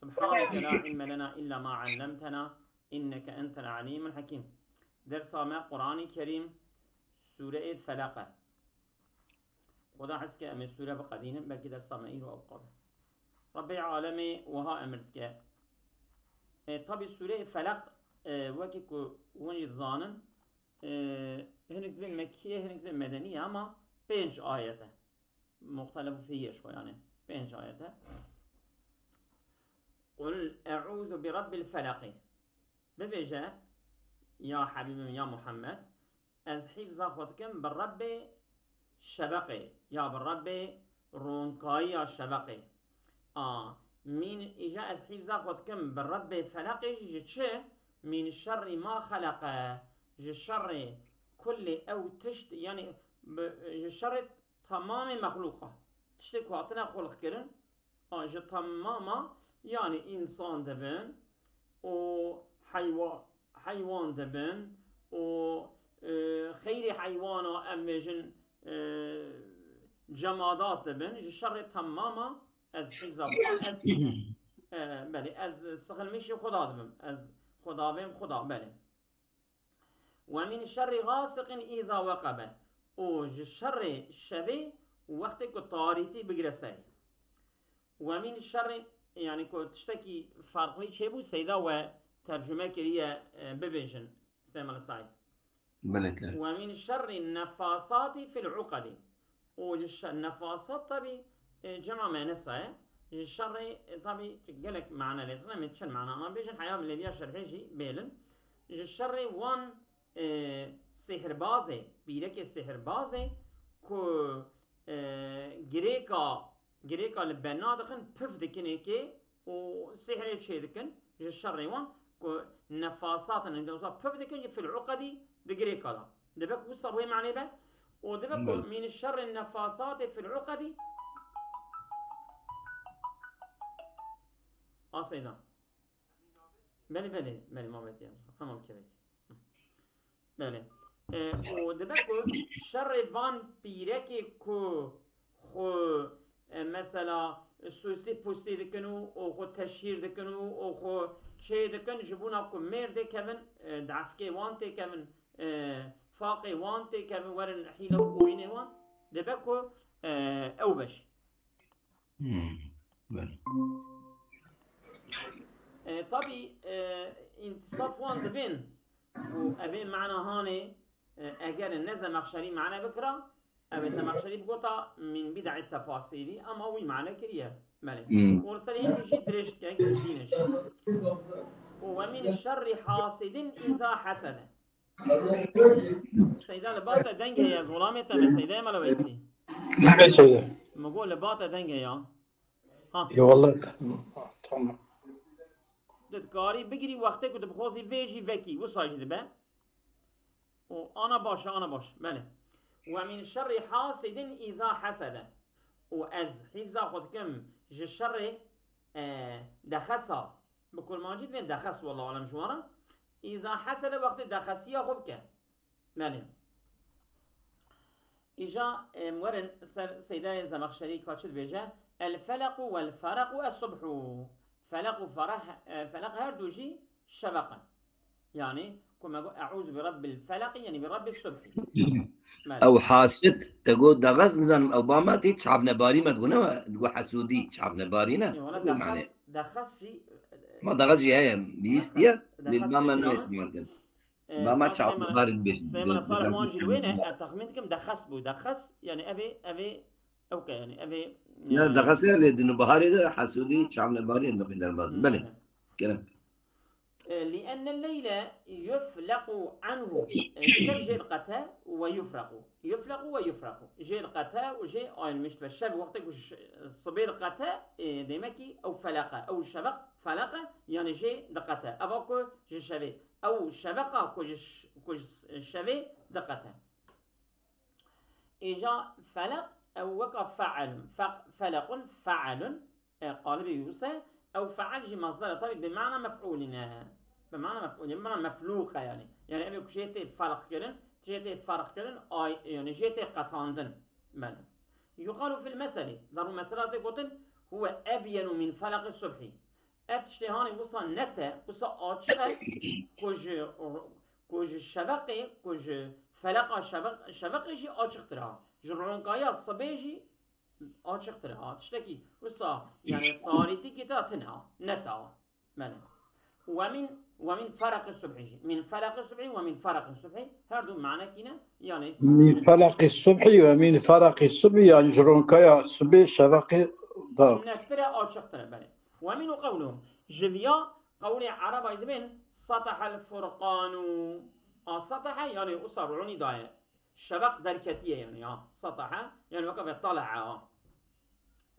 سبحانك لا علم لنا إلا ما علمتنا إنك أنت العليم الحكيم. درس ما قرآن كريم سورة الفلق. خدا حسك أمي سورة بقدينة بلكي درس ما إيرو أوقات ربي عالمي وها أمرتك. طبي سورة الفلق وكيكو وني ظانن هنك بين مكية هنك بين مدنية أما بينش آياته مختلف فيه شوي يعني بينش آياته. قل أعوذ برب الفلق ببجا يا حبيبي يا محمد از حفظ خودكم بالرب شبقي يا بالرب رونقاي الشبقي مين إجا از حفظ خودكم بالرب فلق جتشه من الشر ما خلق الشر كل أو تشت يعني الشر تمام مخلوقه تشتك وقتنا خلق كرن تماما يعني إنسان دبن و حيوان دبن و خير حيوان أمجن جمادات دبن الشر تماما از حفظ از بله از سخن میشه خدا دبن از خدا بهم خدا بله. ومن الشر غاسق إذا وقب و الشر شبه وقت که تاریتی بگرسه. ومن الشر يعني كو تشتكي فرقلي چه بو سيدا و ترجمه كريه ببيجن استعمال سعيد بلكه. ومن الشر النفاثات في العقد النفاثات طبي جمع مانسة الشر طبي قالك معنى لتنا متشن معنى انا بيجن حياه اللي بيا شرحي بيلن الشر وان سحر بازه بيرك سحر بازه كو گریکا لبنا دکن پف دکنه که و سحر چه دکن الشر وان که نفاسات نفاسا پف دکن في العقدي دگریکا دا دبك وصل وين معنى به ودبك من الشر النفاثات في العقدي سيدا بله ما بيتي همام كبير بله ودبك شر وان بيرك كو خو مثلا سوستی پوستی دکنو او خو تشهیر دکنو او خو چه دکن جبونا کو مرد کمن دعفکه وانته کمن فاقه وانته کمن ورن حیله کوینه وان دبکو او بش طبي انتصاف وان دبن و ابين معنا هاني اگر النزم اخشري معنا بكره أبي زمخشري بقطع من بدع التفاصيل أما هو معنى كريه ماله ورسلين كشي درشت كان كشدينش. ومن الشر حاسد إذا حسد سيدا لباطة دنجة يا ظلامة تمام سيدا ما لويسي نعم سيدا مقول لباطة دنجة يا يا والله تمام دكاري بجري وقتك كنت بخوزي فيجي فيكي وصاجي دبا وأنا باش ماله. ومن الشر حاسد إذا حسد وأز حفظ خودكم الشر دخسا بكل ما جيت من دخس والله أعلم شوانا إذا حسد وقت دخسية خبك مالي إجا مورن سيداء زمخشري كاتشد بيجا الفلق والفرق الصبح فلق هردوجي شبقا يعني كما أعوذ برب الفلق يعني برب الصبح او حاسد تقول دغز نزن اوباما تي شعب نباري ما تقول حسودي شعب نبارينا دخس ما دغز هي بيستيا للماما ناس ممكن ما شعب نباري بيش سيما صالح وانجل وين تخمينكم دخس يعني ابي اوكي يعني ابي لا دغس لانه بهاري ده حسودي شعب نباري انه بيدر بلى كلام لأن الليل يفلق عنه الشب جلقته ويفرق جلقته وجي مش بالشب وقتك صبير قته ديمكي أو فلقه أو شبق فلقه يعني جي دقته أباكو جي شبي أو شبقه كوج شبي دقته إجا فلق أو وقف فلق فعل قالب يوسى أو فعل جي مصدر طبعا بمعنى مفلوقة يعني أبي جيتي فرق كرن يعني جيتي قطاندن ماله. يقال في المثل ضرب مسألة قطن هو أبين من فلق الصبح ابتشتهاني وصا نتا وصا آتشقه كوج شبقي كوج فلقا شبقي جي آتشق ترها جرونكايا الصبيجي آتشق ترها تشتكي وصا يعني طاريتي كتا تنها نتا مالا ومن فرق الصبح من فرق الصبح ومن فرق الصبح هردو معنى كنا يعني من فرق الصبح ومن فرق الصبح يعني جرونكايا الصبح شبقي دار نكترى أو شخترى بله ومن قولهم جبيا قول عرب يدبن سطح الفرقان سطح يعني أصرعني داية شبق دركتية يعني سطح يعني وقف طلع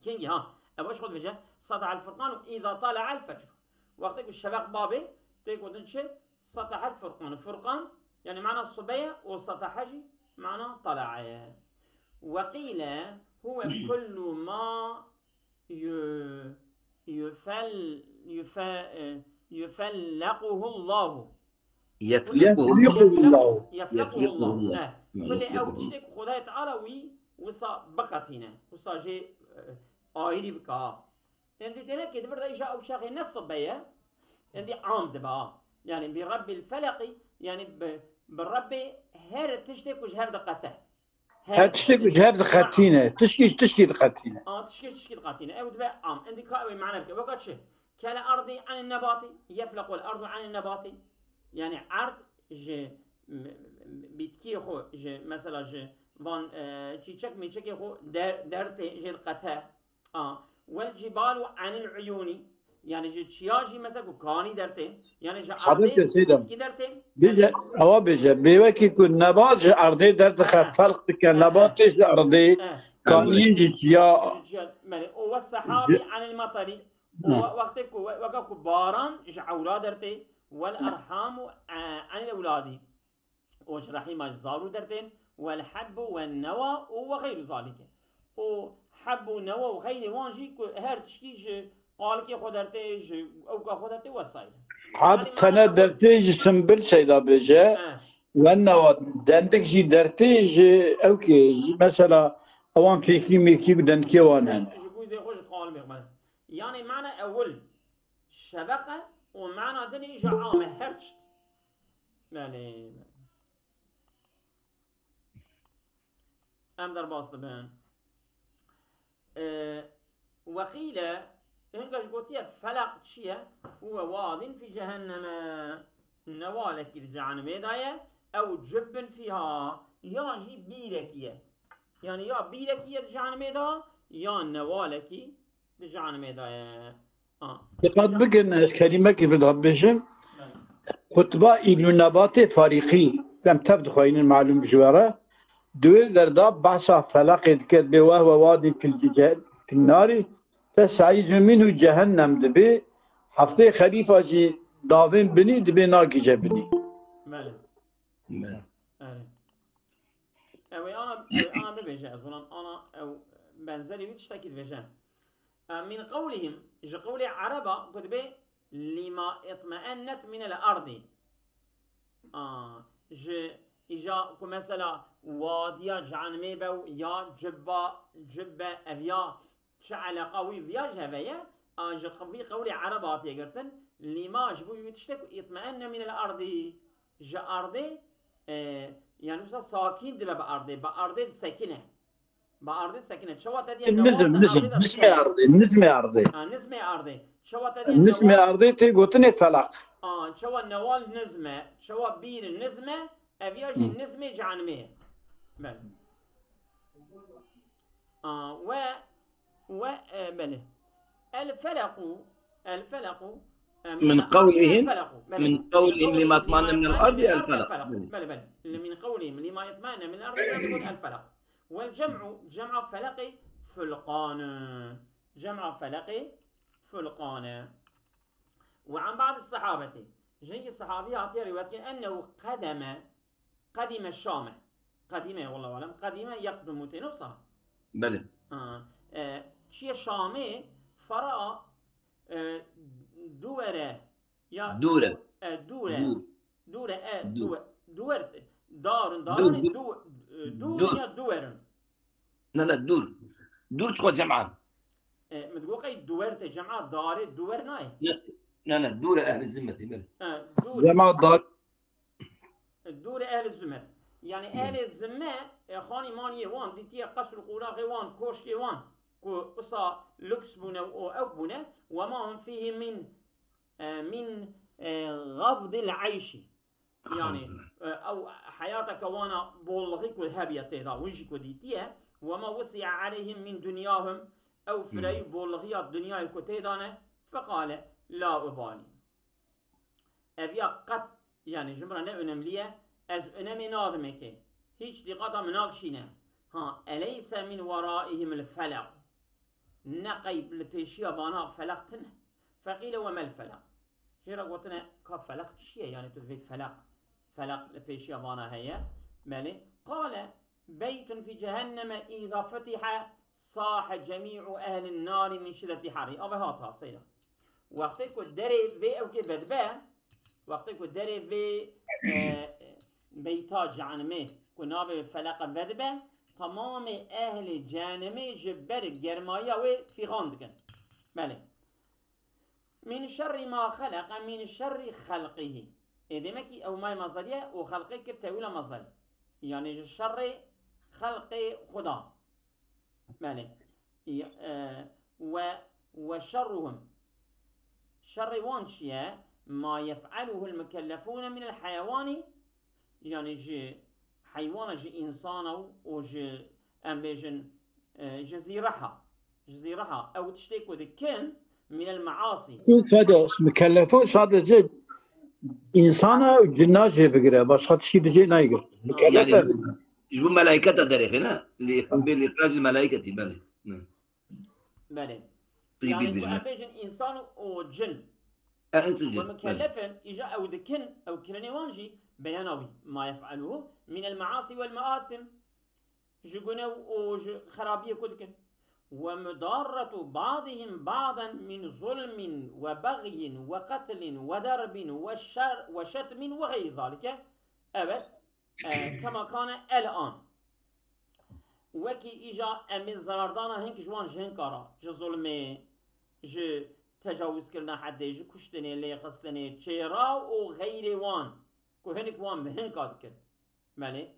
كينجي أبوش خد بجه سطح الفرقان إذا طلع الفجر وقتك الشبق بابي تقول تنشي سطح الفرقان يعني معنى الصبية وسطحجي معنى طلع وقيل هو كل ما يفلقه الله يفلقه الله كل أو تشتك خداي تعالى وصا بقتنا وصا جي آيري بكا عندي دنا كده برضه إيش أو شيء نصب بيا عندي عام دبا يعني برب الفلق يعني بالرب هر تشتك وجهر دقته هر تشتك وجهر دقتينه تشكي دقتينه تشكي دقتينه أو دبا عام عندي كأوي معناه بك وقت شيء كلا أرضي عن النبات يفلق الأرض عن النبات يعني عرض ج بيتكي خو ج مثلا ج فان تشيك ميتشكي خو درت ج دقته والجبال عن العيون يعني جي تشياجي مثلا كاني درتين يعني جا حضرتك سيدم كي درتين بيجا هو بيجا بيوكي كل نبات جا أرضي درت فرق كان نبات جا أرضي كان يجي تيا والسحاب عن المطر وقتك وقت باران جا أولاد درتين والأرحام عن الأولاد وجرحي ما زارو درتين والحب والنوى وغير ذلك وحب ونوى وغير وانجي هر تشكيج قال كي خدرتيج او كخدرتي وسائل حد قناه درتيج سنبل سيدا بجا وانا دندك جي درتيج اوكي مثلا اوان فيكي ميكي دندكي وانا جوزي خوش قال مغمل يعني معنى اول شبكه ومعنى دني جا عام هرشت يعني ام در باص بان وقيل إنقاش قوتيه فلق شيء هو واد في جهنم نوالك الجهنم داية أو جب فيها يا جي بيركية يعني يا بيركية الجهنم دا يا نوالك الجهنم داية قد بقن كلمة كيف تغبشم خطبة ابن نبات فريقي لم تبدو خوين المعلوم بجواره دول دردا بحثا فلق كتب وهو واد في النار تسعيز منه جهنم دبي حفظه خليفة جي داوين بني دبي ناكي جبني ماله أنا ببيجا أنا بنزلي ويتشتكي بيجا من قولهم جي قولي عربة كتبه لما اطمأنت من الأرض جي إجا كمثلا واديا جعنمي بو يا جبة أبيا شعل قوي فياج هبايا أجد قولي عربات يقرتن لما جبو يتشتك يطمئن من الأرض جا أرضي يعني وصا ساكين دبا بأرضي ساكنة شو تدي نزمة أرضي شو تدي نزمة أرضي تيقوتني فلق شو النوال نزمة شو بير النزمة أبياج النزمة جعنمية بل وبله الفلق من قولهم لما يطمئن من الأرض الفلق بل من قولهم لما يطمئن من الأرض يقول الفلق والجمع جمع فلق فلقان وعن بعض الصحابة جاي الصحابي أعطي رواية أنه قدم الشام والله أعلم قدم يقدم تنصها بله شيء شامي فرأى دورة يا دورة دور يا دور لا دور شو جمعان متقوقي دورت جماعة دار دور ناي لا دور أهل الذمة بل دور جماعة دار دور أهل الذمة يعني أهل الذمة خاني ماني وان ديتي قصر قولاق وان كوشك وان كو قصة لوكس بنا أو بنا وما هم فيه من غض العيش يعني أو حياتك وانا بولغيك الهابية تيدا وجهك ديتيه وما وسع عليهم من دنياهم أو فريف بولغيات دنياي كتيدانه فقال لا أبالي أبيا قد يعني جمرة أنملية از أنمي ناظمك هيش دقاطة مناقشينه ها أليس من ورائهم الفلق نقيب لبيشيا بانا فلقتنه فقيل وما الفلق جيرا قلتنا كفلق شيء يعني تدفي فلق لبيشيا بانا هيا مالي قال بيت في جهنم إذا فتح صاح جميع أهل النار من شدة حري أبا هاتا سيدا وقتك الدري في أو كبدبا وقتك الدري في بيتا جهنمي كنا بفلق بدبا تمام أهل جهنمي جبر جرمايا في خاندكن بله من شر ما خلق من شر خلقه إدمكي أو ما مصدرية وخلقه كيف تقول مصدر يعني شر خلق خدا بله وشرهم شر وانشيا ما يفعله المكلفون من الحيوان يعني جي حيوان جي إنسان وجي أمبيجن جزيرها أو تشتكوا ذكين من المعاصي هذا مكلفون صادق إنسانا وجنات بقرا بس هاد شيء بيجي نايقر يعني يجبوا ملائكة دريخنا لإخراج الملائكة بله طيب يعني أمبيجن إنسان وجن ومكلفا إجا أو ذكين أو كرنيوانجي بيانوي ما يفعله من المعاصي والمآثم جقنا وخرابية كدكن ومضارة بعضهم بعضا من ظلم وبغي وقتل ودرب وشتم وغير ذلك أبد كما كان الآن وكي إجا أمن زراردانا هنك جوان جهنكارا جو ظلمي جو تجاوز كرنا حدي جو كشتني لي خستني تشيرا وغير وان كهنك وان بهنكا دكن مالي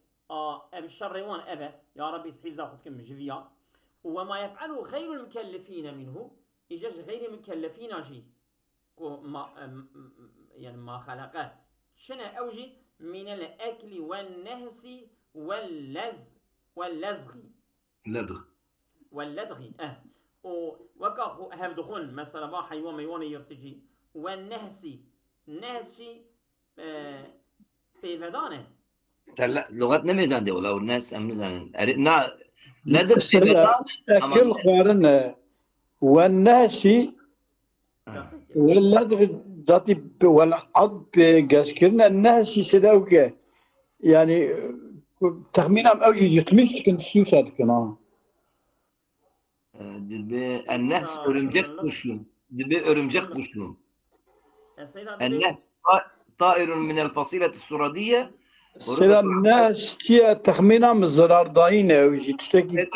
أبي الشر وان أبا يا ربي سحيب زاخدكم جفيا وما يفعله غير المكلفين منه إجاج غير المكلفين جي ما يعني ما خلقه شنا أوجي من الأكل والنهس واللزغ وكا هفدخون مثلا با حيوان ميوان يرتجي والنهسي نهسي بيفدانه لا لغتنا ميزان دي ولا الناس ميزان نا لدغ أكل خارن والنهسي واللدغ ذاتي والعض بجاسكرنا النهسي سداوكه يعني تخمينهم أوجي يتمش كنت شيء صادق كمان الناس örümcek kuşu örümcek kuşu الناس طائر من الفصيلة السرادية الناس تي تخمينهم الزرار داينة ويجي تشتكي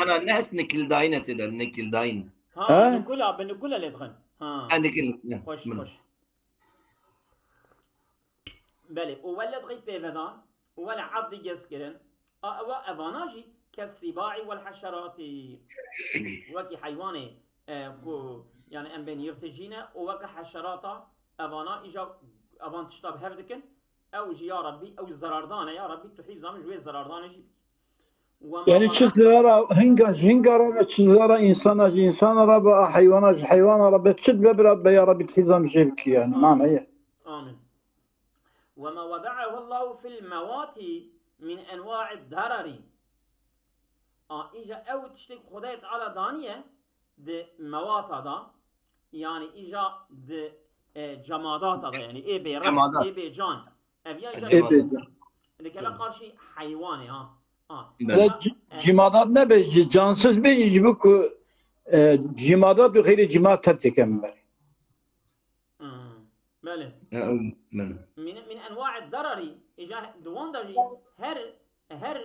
أنا الناس نكل داينة تدا نكل داين بنكلها لدخن نكل خوش بله ولا دغي بيفدان ولا عض جسكرن أفاناجي كالسباع والحشرات وكي حيواني يعني أم بين يرتجينا وكي حشراتا أفانا إجا أفان تشتاب هفدكن أو جي يا ربي أو الزراردانة يا ربي تحيب زامن جوي الزراردانة جي يعني تشتلارا هنگا رابا تشتلارا إنسان رابا حيوان رابا تشت ببرا يا ربي تحيب زامن جيبك يعني معنى هي آمين وما وضعه الله في الموات من أنواع الضرر إجا أو تشتك خدايت على دانية د مواتا دا يعني إجا د جمادات دا يعني إيه بي رح إيه بي جان أبيا إجا لكلا قارشي حيواني جمادات نبي جانسز بي يجيبوك جمادات وغير جماد ترتكم بله من أنواع الضرر إجا دوان دا جي هر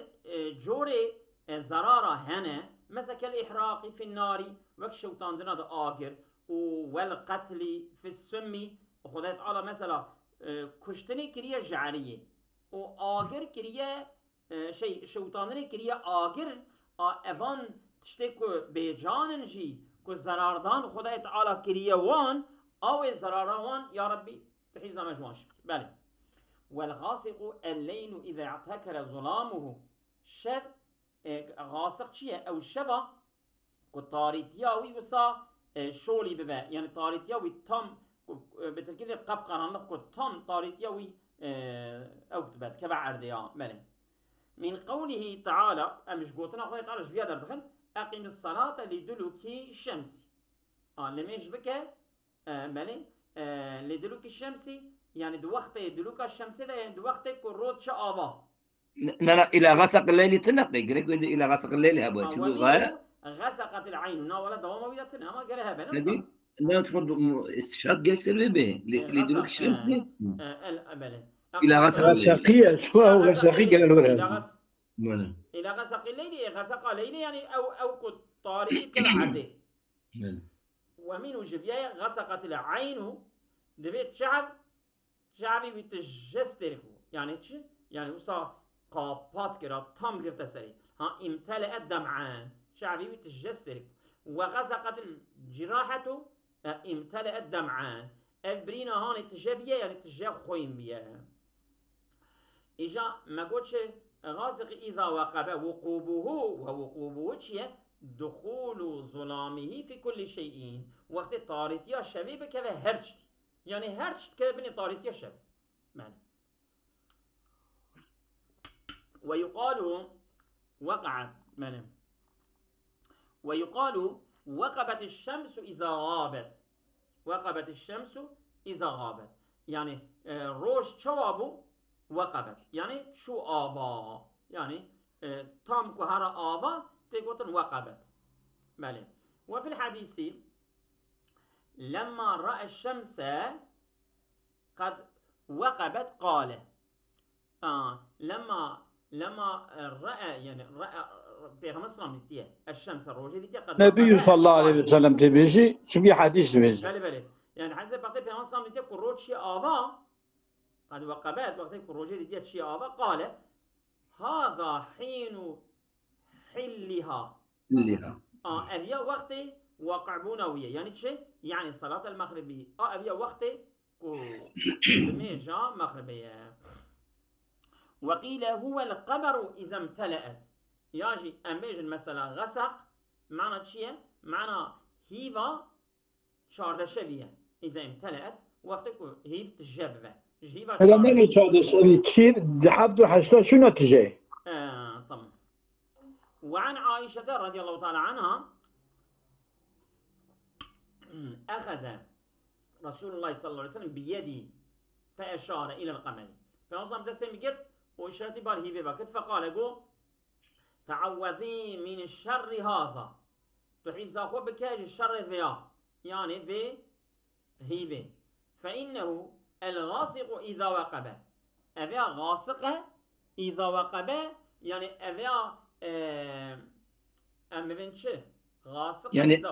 جوري زرارة هنا مثل كالإحراق في النار وك شوطاندنا دا آگر والقتل في السم خدا تعالى مثلا كشتني كريه جعليه وآگر كريه شيء شوطاندني كريه آگر اوان تشتي كو بيجانن جي كو زراردان خدا تعالى كريه وان او زراردان وان يا ربي بحيث ما جوانش بله والغاسق الليل إذا اعتكر ظلامه شب غاسق چیه او شبا کو تاریتیاوی وسا شولی ببه یعنی تاریتیاوی تام بترکیب قب قرانلق کو تام تاریتیاوی او تبد كبع عرديا مله من قوله تعالى مش قوتنا أخوة تعالى شبيا دردخن أقم الصلاة لدلوك الشمس لمش بك مله لدلوك الشمس يعني دو وقت دلوك الشمس ده يعني دو وقت كرود شعبا لا إلى غسق الليل تنقي قريب إلى غسق الليل أبوي شو غاية غسقت العين نا ولا دوام ويدا تنها ما قالها بنا هذه لا تفرض استشهاد قالك سبب به لدلوك الشمس دي إلى غسق الليل غسقية شو هو غسقية قال الورا إلى غسق الليل غسق الليل يعني أو كنت طارئ كالعرض ومن جبيا غسقت العين دبيت شعبي بتجستركو يعني تش يعني وصا قابات كرا تام غير تسري ها امتلأت دمعان شعبي بتجسترك وغسقت الجراحة امتلأت دمعان ابرينا هان تجابيه يعني تجاب خوين بيه إجا ما قلتش غاسق إذا وقب وقوبه ووقوبه شيء دخول ظلامه في كل شيء وقت طارتيا شبيه بكذا هرشت يعني هرشت كذا بني طارتيا شبيه معنى ويقال وقعت معنى ويقال وقبت الشمس إذا غابت وقبت الشمس إذا غابت يعني روش شوابو وقبت يعني شو آبا يعني تام كهرا آبا تقولن وقبت مالي وفي الحديث لما رأى الشمس قد وقبت قال لما رأى يعني رأى بيغمر صلى الله الشمس الروجي دي قد النبي صلى الله عليه وسلم تبيجي شبيه حديث تبيجي بله يعني حسب بقي بيغمر صلى الله عليه وسلم كروج شي آبا قد وقبت وقت كروجي دي شي آبا قال هذا حين حلها أبيا وقت وقعبونوية يعني شيء يعني صلاة المغربية أبيا وقت بميجا مغربية وقيل هو القمر إذا امتلأت ياجي أميجن مثلا غسق معنى شيء معنى هيفا شاردشبية إذا امتلأت وقتك هيف تجبه هيفا هذا من شاردشبية تصير حفظوا حشتا شو نتيجة طبعا وعن عائشة رضي الله تعالى عنها أخذ رسول الله صلى الله عليه وسلم بيدي فأشار إلى القمر فنظم دستي مقر وإشارتي بالهيبة باكت فقال قو تعوذي من الشر هذا تحيف زاخو بكاج الشر ذا يعني في هيبة فإنه الغاسق إذا وقب أبيا غاسق إذا وقب يعني أبيا أم بين شيء غاسق يعني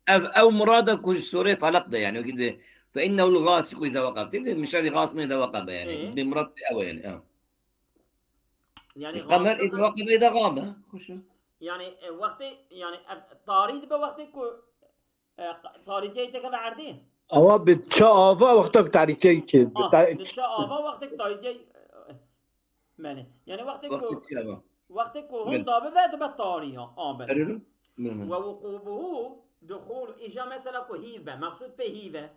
أو مرادك كل سورة طلق ده يعني كده فإنه الغاسق إذا وقب مش هذه غاصب إذا وقب يعني بمراد أو يعني يعني القمر إذا وقب إذا غاب يعني وقت يعني طارد بوقتك طارجي تكبر عردين أو بتشافا وقتك تاريخي بتشافا وقتك طارجي ماني يعني وقتك هم ضابط بالطارية بل ووقوبه دخول إجا مثلا كهيبة مقصود بهيبة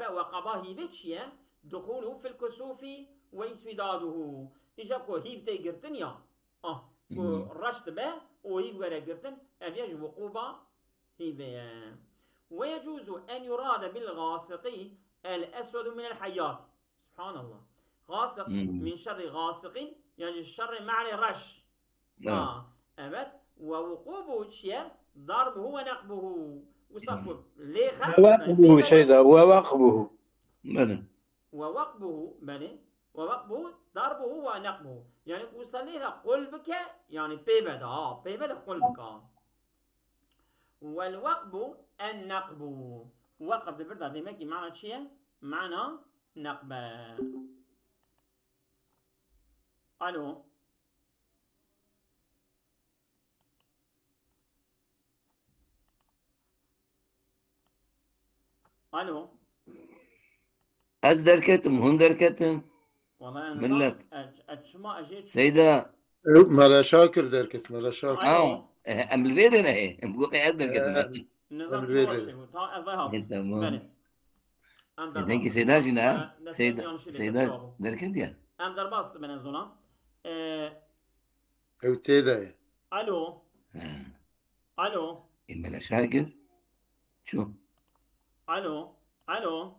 وقبا هيبة شيء دخوله في الكسوف وإسوداده إجا كهيب تيجرتن يا رشت به وهيب غير جرتن أبيج وقوبة هيبة ويجوز أن يراد بالغاسق الأسود من الحياة سبحان الله غاسق من شر غاسق يعني الشر معنى رش أبد ووقوبه شيء ضربه ونقبه وصفه ليخة ووقبه سيدا ووقبه ووقبه ضربه ونقبه يعني وصليها قلبك يعني بيبدا قلبك والوقب النقب. وقب بالبردة demek ki معنى چیه؟ معنى نقب. الو الو از دركتم هون دركتم والله انا ملت شما اجيت سيدة ملا شاكر دركت ملا شاكر ام الفيدن اهي بوقي از دركتم نظام شو الفيدن. شيء تا اضاها تمام بله ام در دنك باست سيدة جنا دستم سيدة يان شيء سيدة جوابه. دركت يا ام در باست من زونا او تيدا الو الو اما لا شاكر شو الو الو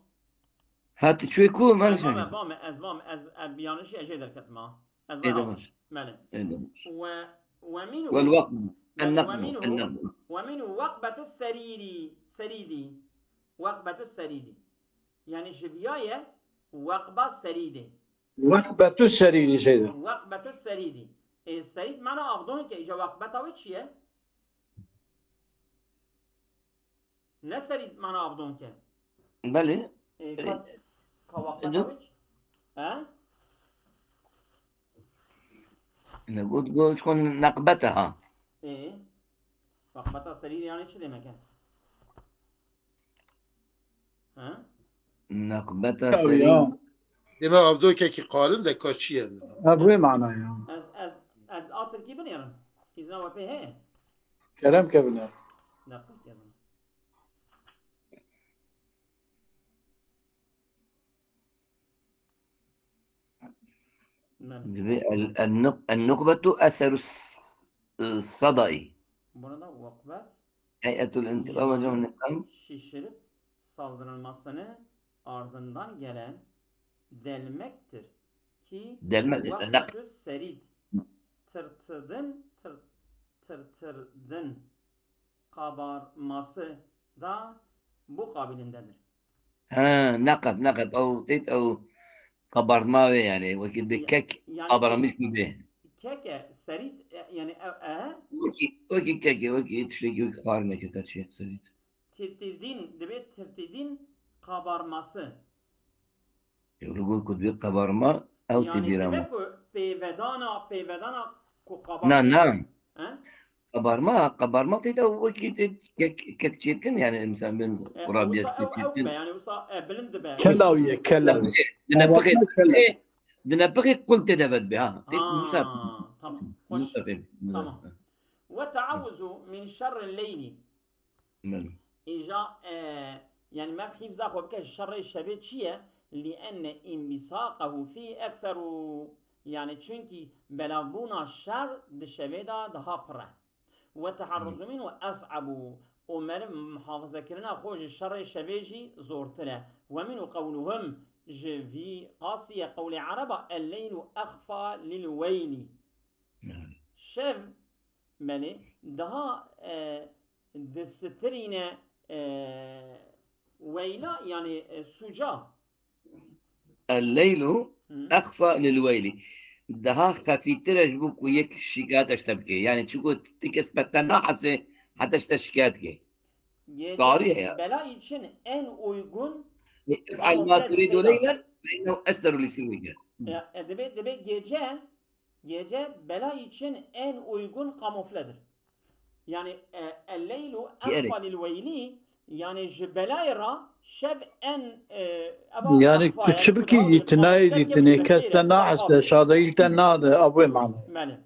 هات شو يكون ما لا از شاكر بام از بیانشی اجی در کتما از ايه ده بام ماشي بله ايه ده ماشي ومنه والوقت النقب ومنه النقب ومنه وقبة سريدي وقبة السريدي يعني شبياية وقبة سريدي وقبة السرير سيدة وقبة السريدي السريد معنى أخذون كي إجا وقبة ويتشيه نسريد معنى أخذون كي بله كوقبة ويتش ها نقول تكون نقبتها ايه وقبة السرير يعني شو مكان ها نقبتها سرير دما عبدو كي قارن ده كاتشي أبوي معناه يعني از آتر کی بنیارن ایزنا و پی هی كلام كبنا نقل کردن النقبة أثر الصدأ burada vakbet هيئة الانتقام وجمع الانتقام şişirip saldırılmasını ardından gelen delmektir ki delmek vakbetü serid tırtırdın kabarması da bu kabilindedir. ها نقب أو تيت أو قبرماوي يعني وكيل بكك Yani قبرمش به keke serid yani وكي كاكي وكي تشريكي وكي خارنا كتاتشي سريت tirtirdin kabarması. يقول كنت بقبرما أو Yani تبيرما demek ki peyvedana ku نعم نعم Ha? قبرما تيت أو وكي كك تشيركن يعني مثلا بين قراب ديال او تشيركن yani usa بلند be. كلاوية كلاوية دنا بغي قلت دابا بها tamam. Hoş. Tamam. وتعوذ من شر الليل. إجا يعني ما بحفظ أخو بك الشر الشبيت شيء لأن انبثاقه فيه أكثر يعني چونكي بلابونا الشر دشبيدا دها برا وتحرز منه أصعب ومر محافظة كرنا خوج الشر الشبيجي زورتله ومنه قولهم في قاسية قول عربة الليل أخفى للويل شف مالي دها دسترينه ويلا يعني سجا الليل أخفى للويل دها خفي ترج بوك ويك شيكات اشتبكي يعني تشوكو تكس بتنا حتى اشتشكاتك طارية بلا için en uygun افعل ما تريد ليلا فإنه أسدر لسلوك demek gece bela için en uygun kamufledir. Yani el-leylu akfa lil-veyli yani belayra şeb en يعني تشبكي يتناي كتنا حسن شاضي تنا أبوي معناه معنى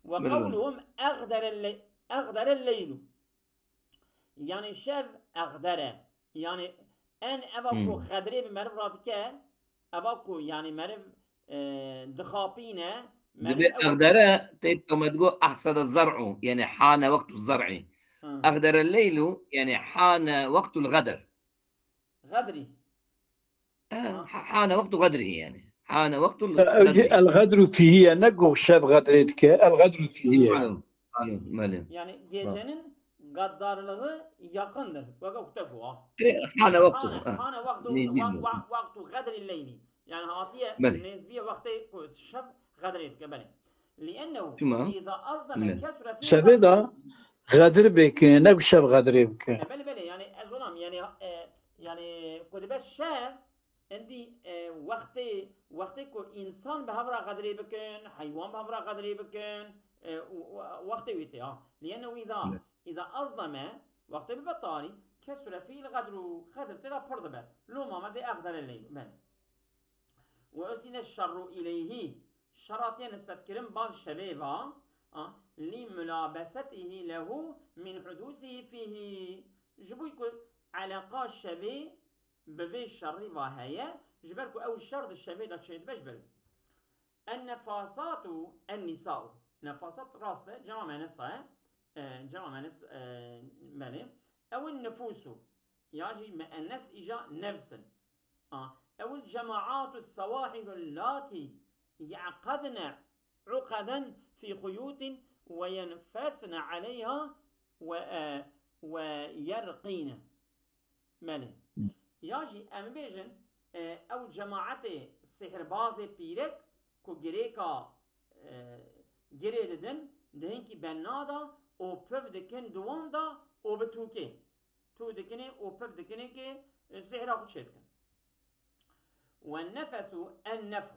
وقولهم أغدر الليل يعني شب أغدر يعني أن أباكو خدري بمرف راتك أباكو يعني مرف دخابينه أغدر ما تقول أحصد الزرع يعني حان وقت الزرع أغدر الليل يعني حان وقت الغدر غدري حان وقت غدره يعني حان وقت الغدر فيه نقو شاب غدرتك الغدر فيه معلوم يعني gecenin gaddarlığı yakındır. Vakıfta bu. حان وقته حان وقت غدر الليل يعني هاتيه نسبية وقت شب غدرت قبل لأنه إذا أصدم كثرة سبدا غدر بكن نقشب غدر بكن بله يعني أظلم يعني قد بس شاف عندي وقتی که انسان به هفرا قدری بکن حیوان به هفرا قدری بکن وقتی ویته لأنه إذا أظلم وقتی ببطاري كسر فيه الغدر خدر تلا پرد لو ما دي أخدر الليل من وأسن الشر إليه شرطيا نسبة كرم بالشبيبة لملابسته له من حدوثه فيه جبو يكون علاقة الشبي ببي الشر وهي جبركو أو الشر الشبي دا تشيد بجبل النفاثات النساء نفاثات راسته جمع منسة جمع منس مالي أو النفوس يجي مأنس إجا نفسا أو الجماعات السواحل اللاتي يعقدن عقدا في خيوط وينفثن عليها ويرقين ماله ياجي ام بيجن او جماعت سحرباز پیرک کو گریکا گری ددن دهن کی بنادا او پف دکن دواندا او بتوکه تو دکنه او پف دکنه که سحرا خود شد کن والنفث النفخ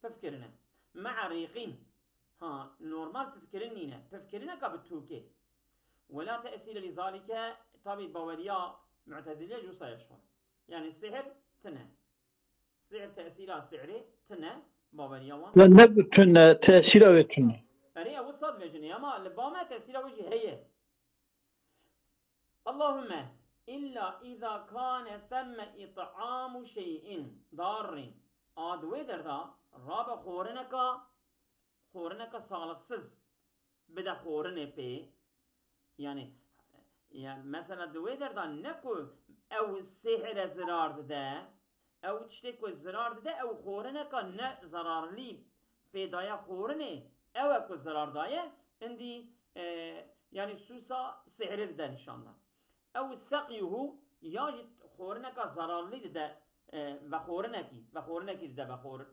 تفكرنا مع ريقين نورمال تفكرنينا تفكرنا كبتوكي ولا تأثير لذلك طبي بوريا معتزلية جو سيشفى يعني السحر تنه سحر تأثيرها سحري تنه بوريا وان لا نبتنا تأثيره وتنا أريا وصاد بيجني أما لبما تأثيره وجه هي اللهم إلا إذا كان ثم إطعام شيء ضار آدوه دردا رابا خورنكا سالقسز بدا خورنه بي يعني مثلا دوه دردا نكو او سحر زرار ده او تشتكو زرار ده او خورنكا نه زرار لي بيدايا خورنه او اكو زرار دايه اندي يعني سوسا سحر ده نشانده او سقيه ياجد خورنكا زرار لي ده بخورنكي ده بخور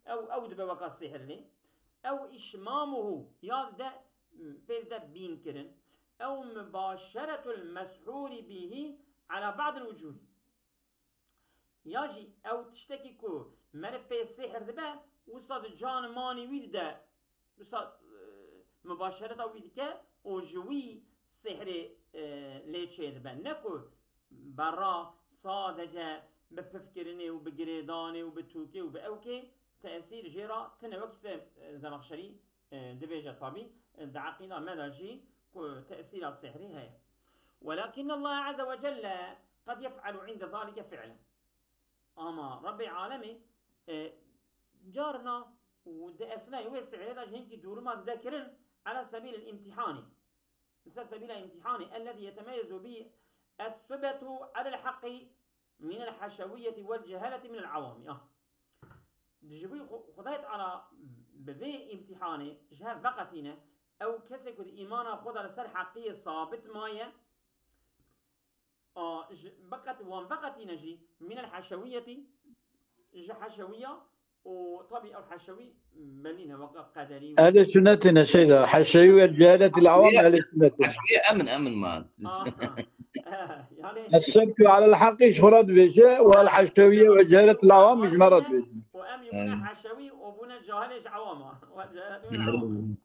او دبا وكا السحر لي او اشمامه ياد ده بيدا بينكرن او مباشرة المسحور به على بعض الوجوه ياجي او تشتكي كو مربي السحر ده وصاد جان ماني ويد ده وصاد مباشرة ويد كه او جوي سحر ليتشي ده نكو برا صادجه بفكرني وبجريداني وبتوكي وبأوكي تأثير جيرا تنوكس زمخشري دبيجة طبي دعقنا مدى تأثير السحري هي ولكن الله عز وجل قد يفعل عند ذلك فعلا أما ربي عالمي جارنا ودأسنا يوسع هذا جهنك دور ما تذكرن على سبيل الامتحان سبيل الامتحان الذي يتميز به الثبت على الحق من الحشوية والجهالة من العوام دجبي خدايت على ببي امتحاني جهة فقطينة أو كسك الإيمان خدا لسر حقية صابت مايا بقت وان فقطينة جي من الحشوية حشوية وطبي أو حشوي ملينا وقع قدري هذا سنتنا سيدة حشوية جهالة العوام هذا سنتنا حشوية أمن ما يعني السبت على الحق يشرد بيجه والحشوية وجهالة العوام مش مرض بيجه وأم يبنى حشوي وبنى جاهلش عوامة وجهالة من عوامة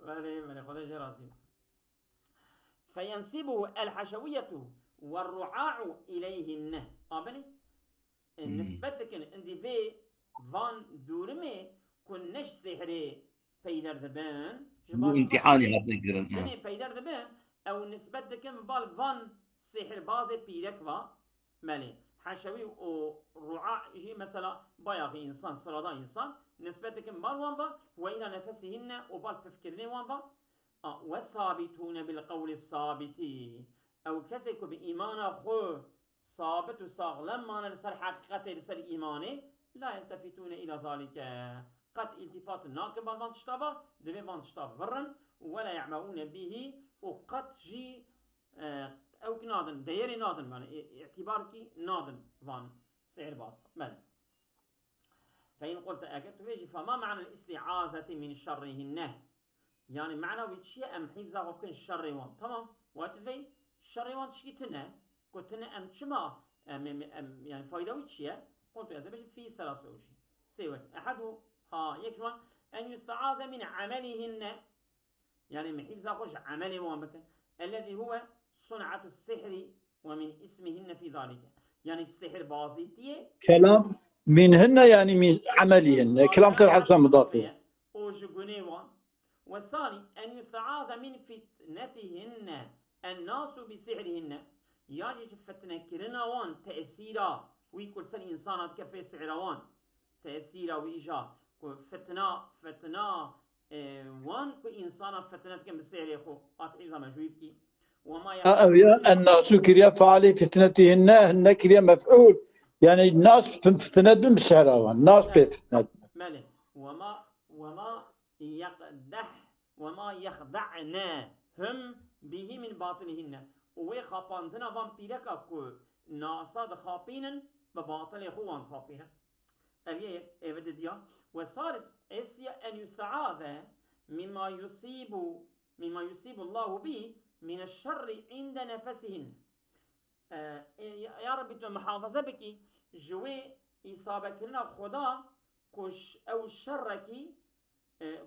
بلي خدا جراسي فينسبه الحشوية والرعاع إليهن أبني نسبتك عندي في فان دورمي كنش سحري بيدر دبان امتحاني هتذكرن يعني بيدر دبان او نسبتك بال فان سحر بازي بيركوا مالي حشوي او رعاع يجي مثلا بايغ انسان صرادا انسان نسبتك بال وانبا والى نفسهن وبال تفكيرني وانبا والثابتون بالقول الثابت او كسك بايمان خو ثابت وصاغلم ما نرسل حقيقة رسل إيماني لا يلتفتون إلى ذلك قد التفات الناقب الفانتشتابة دمي فانتشتاب فرن ولا يعملون به وقد جي أو كنادن ديري نادن يعني اعتبارك نادن فان سعر باص ماذا فإن قلت أكدت فيجي فما معنى الاستعاذة من شرهن يعني معنى وشي أم حفظ غوكن الشر وان تمام واتفي الشر وان تشكي تنا كنتنا أم شما أم يعني فايدة وشيء قلت يا زلمة في ثلاث وشي سوت أحد ها يكشفون أن يستعاذ من عملهن يعني من حفظ غوش عمل وان بكن الذي هو صنعة السحر ومن اسمهن في ذلك يعني السحر بازيتية كلام منهن يعني من عملهن كلام تبع حسن مضافه وجنيوان والثاني أن يستعاذ من فتنتهن الناس بسحرهن يجي فتنة كرنوان تأثيرا ويكل سن إنسانات كفي سحروان تأثيرا وإيجا فتنة وان كو إنسانا فتنة كم بالسحر يخو أتحيزا مجويبكي وما الناس كريا فعلي فتنتهن هن كريا مفعول يعني الناس فتنتهم بالسحروان الناس بفتنتهم ماله وما يخدعنا هم به من باطلهن وخاباندنا فان بيركا كو ناسا دخابينن بباطل خوان خابينن أبيه إبديا والثالث أسيا أن يستعاذ مما يصيب الله به من الشر عند نفسهن يا رب محافظة بك جوي إصابة لنا خدا كش أو شركي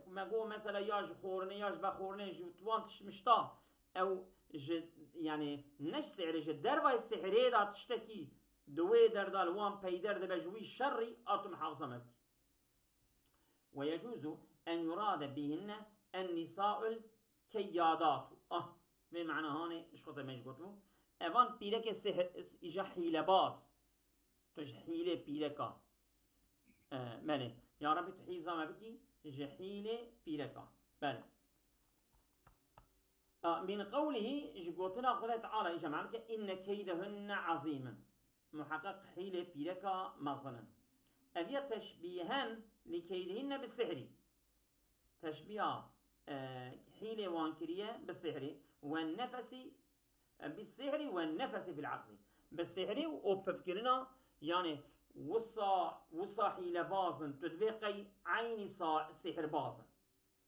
ما جو مثلا ياج خورني ياج بخورني جوتوان تشمشتا أو يعني نشسعر الدربة السحرية دا تشتكي دوي دردال وان بيدر دبجوي شري أتم حافظة مبكي ويجوز أن يراد بهن النساء الكيادات بمعنى هاني إيش خطة مجبوطو أفان بيلك السحر إجا حيلة باس تج حيلة بيلكا مالي يا رب تحيفظة مبكي جحيلة بيلكا بله من قوله جبوتنا خذ تعالى إجا معنك إن كيدهن عظيما محقق حيلة بيلكا مظنا أبي تشبيها لكيدهن بالسحر تشبيه حيلة وانكرية بالسحر والنفس بالسحر والنفس بالعقل بالسحر وبفكرنا يعني وصا حيلة بازن تدفقي عيني سحر بازن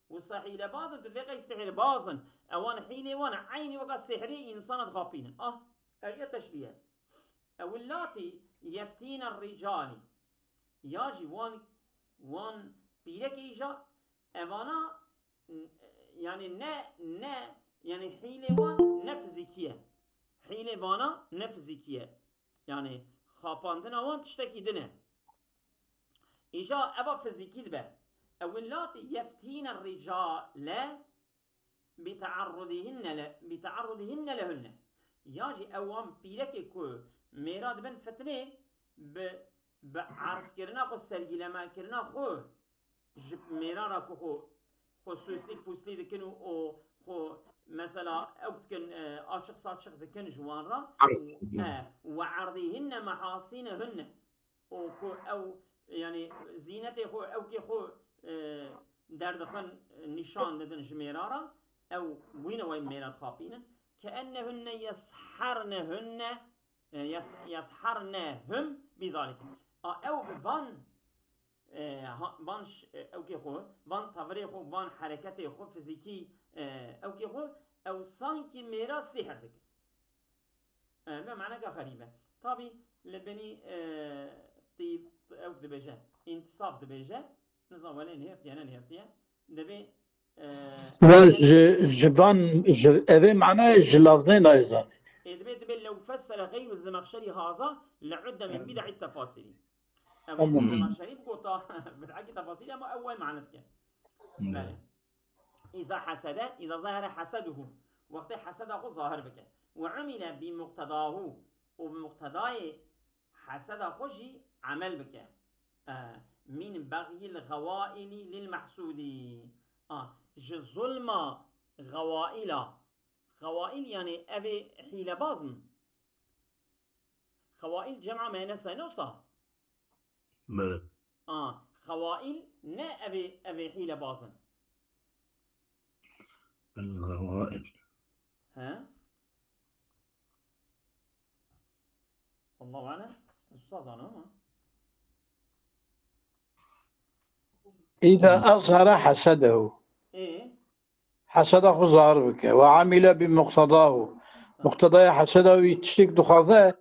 وصا حيلة بازن تدفقي سحر بازن اوان حيلة وانا عيني وقا سحري انسان غابين أبي تشبيه أو اللاتي يفتين الرجال ياجي وان بيرك إيجا أوانا يعني نا يعني حيلة وان نفزكية حيلة وانا نفزكية يعني خاباندنا وان تشتكي دنا إيجا أبا فزيكي دبا أو اللاتي يفتين الرجال بتعرضهن لهن ياجي أوام بيرك كو ميراد بن فتنه بعرس کرنا خو سرگیلما کرنا خو جب میرارا خو خصوصی پوسلی دکن و خو مثلا اوكتكن اشق صادق دكن جوان را وعرضهن محاصينهن او يعني زينته خو او كي خو دردخن نشان ددن جميرارا او وين ميراد خابين كانهن يسحرنهم بذلك او بفان فانش او كي خو فان تفري خو فان حركته خو فيزيكي او كي خو او سانكي ميرا سحر دك ما معنى غريبه طبي لبني طيب او دبجه انتصاف دبجه نظام ولا نهرتي انا نهرتي دبي جبان ابي معناه جلافزين ايضا دبي لو فسر غير الزمخشري هذا لعد من بدع التفاصيل الزمخشري بقطع بدع التفاصيل اما اول معناتك إذا ظهر حسده وقت حسده ظاهر بك وعمل بمقتضاه وبمقتضاه حسده خجي عمل بك من بغي الغوائل للمحسود ظلم غوائل يعني أبي حيلة بازم خوائل جمع ما نسى نفسه خوائل نا أبي حيلة بازم الغوائل ها الله أعلم أستاذ أنا إذا أظهر حسده إيه حسد خو ظاهر بك وعمل بمقتضاه مقتضى حسده ويتشتك دخازه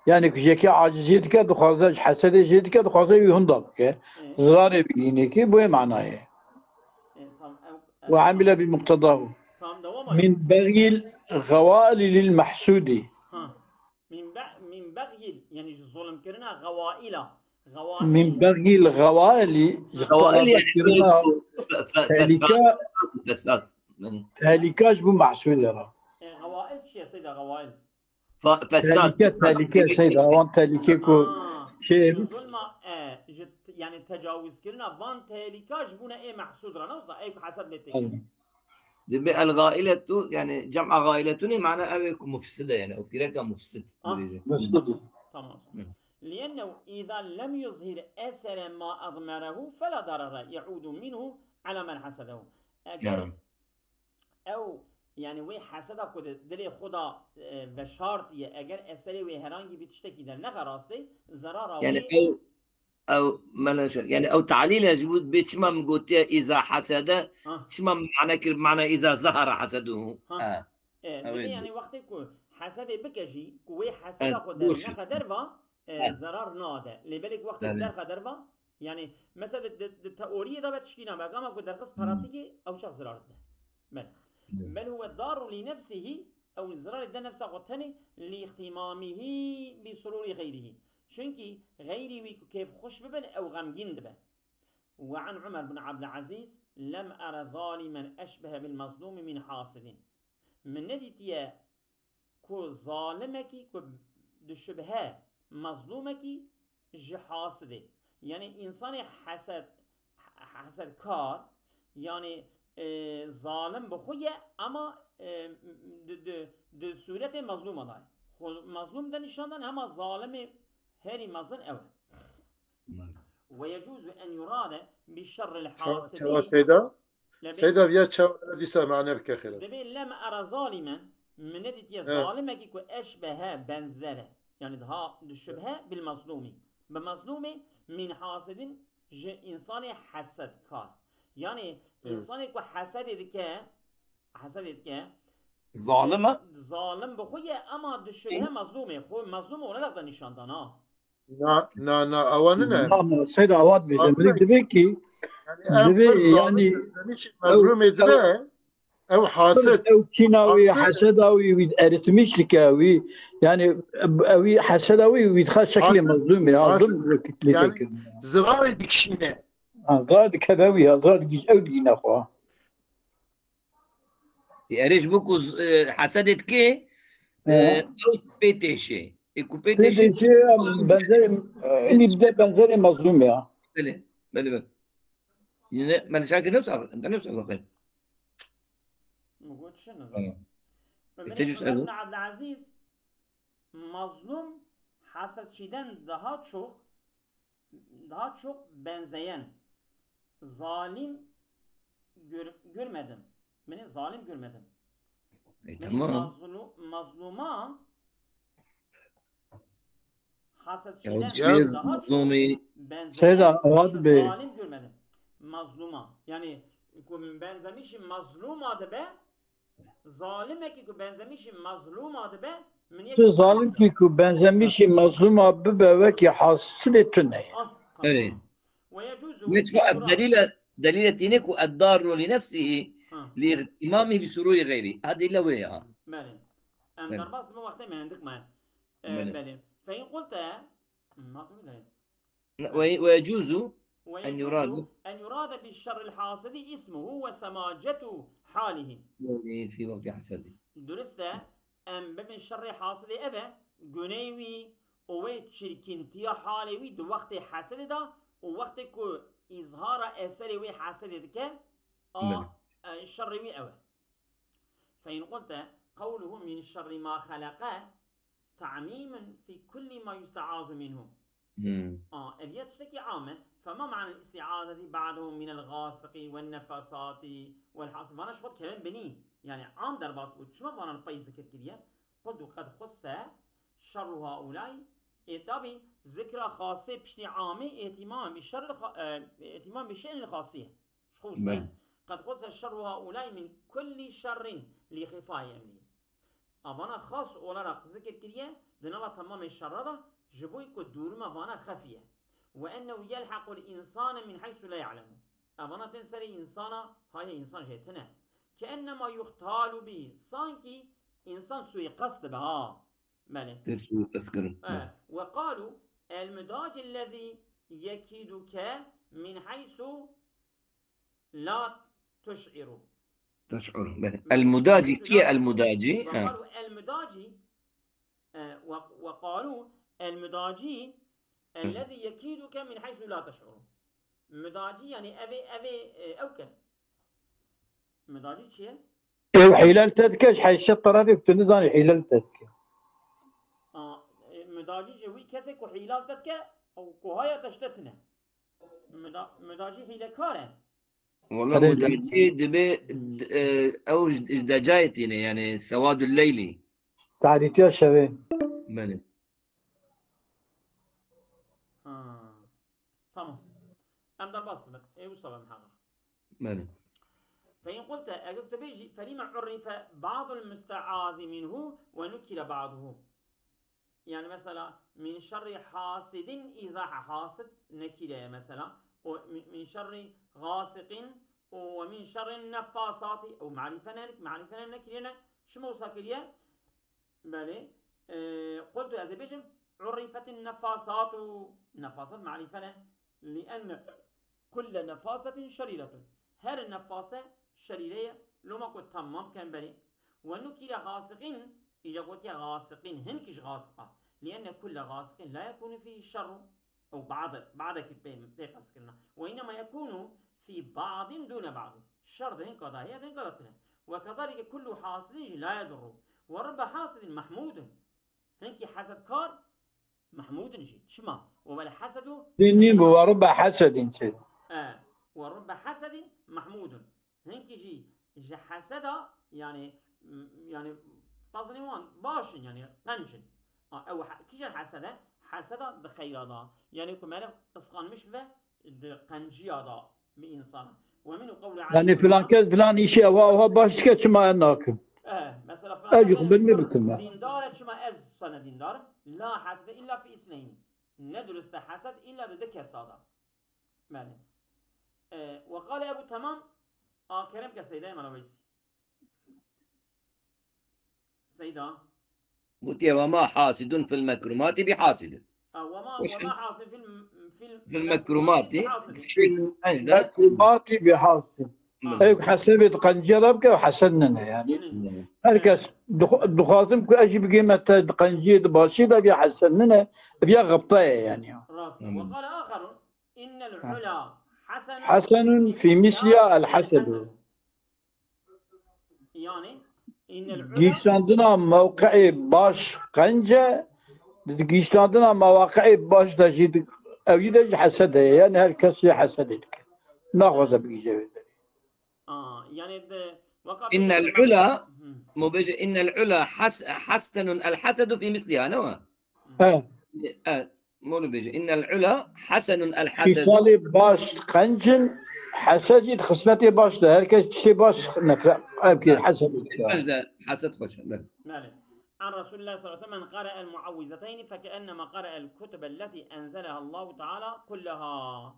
يعني كجيكي عاجزيت كه دخازه حسد جيت كه دخازه يهندا بك ظاهر بيني كي بو معناه وعمل بمقتضاه تام دوام من بغي الغوائل للمحسود ها من بغي يعني الظلم كرنا غوائل من بغي الغوائل غوائل يعني كرنا فساد فساد تهلكاش بو محسود راه غوائل شي يا سيدة غوائل فساد تهلكه سيدا وان تهلكه شيء ظلم يعني تجاوز كرنا وان تهلكاش بونا ايه محسود راه نوصا ايه حسد لتك الغائلة يعني جمع غائلة معناه أوي مفسدة يعني أو كده مفسد تمام لأنه إذا لم يظهر أثر ما أضمره فلا ضرر يعود منه على من حسده أو يعني وی حسده کده دلی خدا و شرطیه اگر اثری وی هرانگی بیتشتکی در نخ راسته ضرر يعني او ملاش يعني او تعليل يجبود بيتشمم قوتي اذا حسد تشمم معنى اذا ظهر حسده يعني وقتی که حسد بکشی که وی حسده خود در نخ دروا ضرر ناده لبلک وقتی در خ دروا يعني مثلا التئوريه ده بتشكينا بقى ما كنت درس براتيكي او شخص ضرر ده بل هو الضار لنفسه أو الزرار ده نفسه قطني لاهتمامه بسرور غيره شنكي غيري كيف خوش ببن أو غمجين دبن وعن عمر بن عبد العزيز لم أرى ظالما أشبه بالمظلوم من حاسد من نديتيا كو ظالمك كو دشبهه مظلومك جحاسده يعني إنسان حسد كار يعني ظالم بخویه اما د صورت مظلوم دای مظلوم ده نشاندن اما ظالم هری مظلم اوه ويجوز ان يراد بالشر الحاسد سيدا فيا تشاو ديسا معنى بكخير دبي لم ارى ظالما من نديت يا ظالمك كو اشبه بنزره يعني ده الشبهه بالمظلوم بمظلوم من حاسد انسان حسد كار يعني انسانی که حسد که ظالم بخویه اما دشبه مظلومه خو مظلوم ولا لقد نشاندانا نا اواننا سيد عواد دبي يعني مظلوم ازاي او حاسد او كيناوي حسداوي ويدارتمش لكاوي يعني اوي حسداوي ويدخل شكل مظلوم يعني زرار ديكشينه غاد كذاوي غاد جيش أودي نخوا ياريش بوكو حسدت كي أو بيتيشي بيتيشي بنزل اللي بدأ بنزل مظلوم يا بلي يعني ما نشاكل نفسك أنت نفسك أخي موجود شنو ابن عبد العزيز مظلوم حسد شدن daha çok benzeyen zalim görmedim. Beni zalim görmedim. Tamam. Mazluma haset şeyden daha çok benzeyen zalim görmedim. Mazluma. Yani benzemişim mazluma da be zalime ki benzemişim mazluma da be zalim ki benzemişim mazluma be ve ki hasıl ettiğine. Evet. دليل تينك الضار لنفسه لاهتمامه بسرور غيره هذه إلا وياها بله أم درباس ما وقت ما عندك ما بله فإن قلت ما ويجوز أن يراد بالشر الحاسد اسمه وسماجة حاله في وقت حسده درسته أم بمن شر حاسد أبا جنيوي أو شركنتي حالوي دو وقت حسد ده ووقت كو إظهار أثر وي حسد ده الشر وي أوه فإن قلت قوله من الشر ما خلقه تعميما في كل ما يستعاذ منه أبيات شكي عامة فما معنى الاستعاذة بعده من الغاسق والنفاسات والحاصل وانا شخص كمان بني يعني عام در باس بود شما وانا الباي ذكر كريا قلت قد خص شر هؤلاء طبعا ذكر خاصة بشتي عامة اهتمام بالشر اهتمام بالشأن الخاصية شخص قد خص الشر هؤلاء من كل شر لخفاء أمره. أبانا خاص أولا ذكر كريه دنوا تمام الشر ده جبوي كدور ما بانا خفية، وأنه يلحق الإنسان من حيث لا يعلم. أبانا تنسري إنسانا هاي إنسان جيتنا كأنما يختال به صانكي إنسان سوء قصد بها مالك سوء قصد. وقالوا المداج الذي يكيدك من حيث لا تشعر. المداجي كي المداجي؟ وقالوا المداجي وقالوا المداجي الذي يكيدك من حيث لا تشعر. مداجي يعني أبي أوكل مداجي شيء؟ إيه حيلتك إيش حيشطر هذيك تنداني حيلتك. مداجي جوي كسك وحيلتك أو كهاية تشتتنا. مداجي حيلة كاره. والله مداجي دبي أو دجايتين يعني سواد الليلي. تعريتيا شبه. مني. تمام. أم در بس إيه وصل محقق. مني. فإن قلت أجبت بيجي فلما عرف بعض المستعاذ منه ونكر بعضه. يعني مثلا من شر حاسد إذا حاسد نكره مثلا، ومن شر غاسق، ومن شر النفاسات أو معرفة نكرنا شو موساكرية بله. قلت هذا بيجم عرفت النفاسات معرفة لأن كل نفاسة شريرة. هر النفاسة شريرة لو ما كنت تمام كان بلي. ونكر غاسقين إذا قلت غاسقين هنكش غاسقة، لأن كل غاسق لا يكون فيه الشر أو بعضك بيقاسقنا، وإنما يكون في بعض دون بعض. الشر ده هنك ضاهية هنك ضتنا. وكذلك كل حاسد لا يضر، ورب حاسد محمود. هنك حسد كار محمود نجي شما وبلا حسد ديني ورب حسد سيد. ورب حسد محمود. هنك جي حسد يعني بازنيوان باشن يعني قنشن او كيش الحسد حسد بخير يعني كمان قسقان مش به قنجي هذا بإنسان. ومنه قول يعني فلان كذا فلان شيء وهو باش كما انك مثلا فلان اجي قبل بكم ديندار شما از سنه ديندار لا حسد الا في اثنين، ندرس حسد الا ضد كساده ماله. وقال ابو تمام كلام كسيده ملويس سيدا قلت وما حاسد في المكرمات بحاسد. وما حاصل في المكرمات بحاسد. هيك حسبت قنجربك وحسننا يعني هركس دخازم اجي بقيمة قنجيد باشيدة بيحسننا بيغبطيه يعني. وقال آخر إن العلا حسن في مثل الحسد. يعني إن العلا جيشتاندنا موقعي باش قنجة جيشتاندنا مواقعي باش تجد أو يدج حسدها يعني هركس يحسدك ناخذ بيجي. يعني إن العلا مبجي إن العلا حسن الحسد في مثلها نوع. مو بيجي إن العلا حسن الحسد. في صالي باش قنجن حسد خصلتي باش ده هركز تشي باش نفع أبكي حسد. حسد خوش. عن رسول الله صلى الله عليه وسلم من قرأ المعوذتين فكأنما قرأ الكتب التي أنزلها الله تعالى كلها.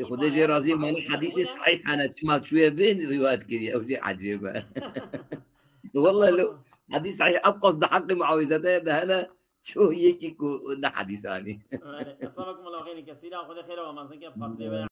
خدا جي رازي مال حديث صحيح أنا تسمع شوية بين روايات كذي أو شيء عجيبة. والله لو حديث صحيح أبقى قصد حق معوذتين ده أنا شو يكيكو ده حديث ثاني. أصابكم الله خير كثيرا وخذ خير وما زكى بقتل